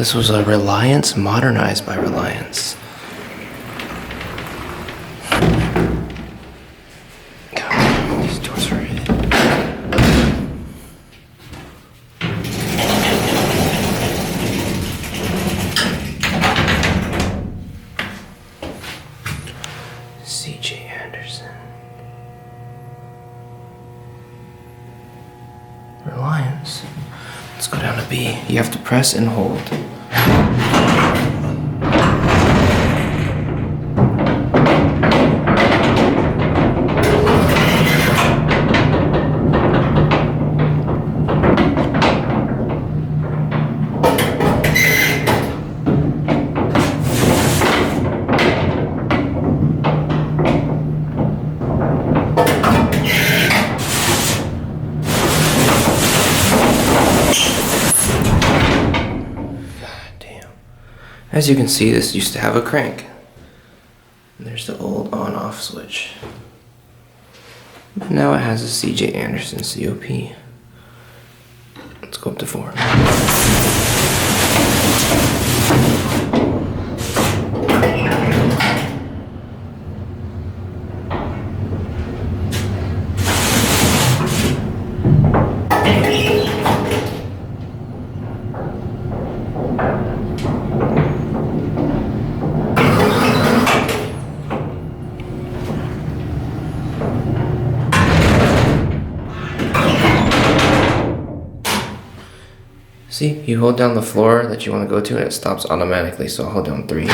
This was a Reliance modernized by Reliance. God, these doors are hidden. C.J. Anderson. Reliance. Let's go down to B. You have to press and hold. As you can see, this used to have a crank. And there's the old on-off switch. Now it has a C.J. Anderson COP. Let's go up to 4. See, you hold down the floor that you want to go to and it stops automatically, so I'll hold down 3.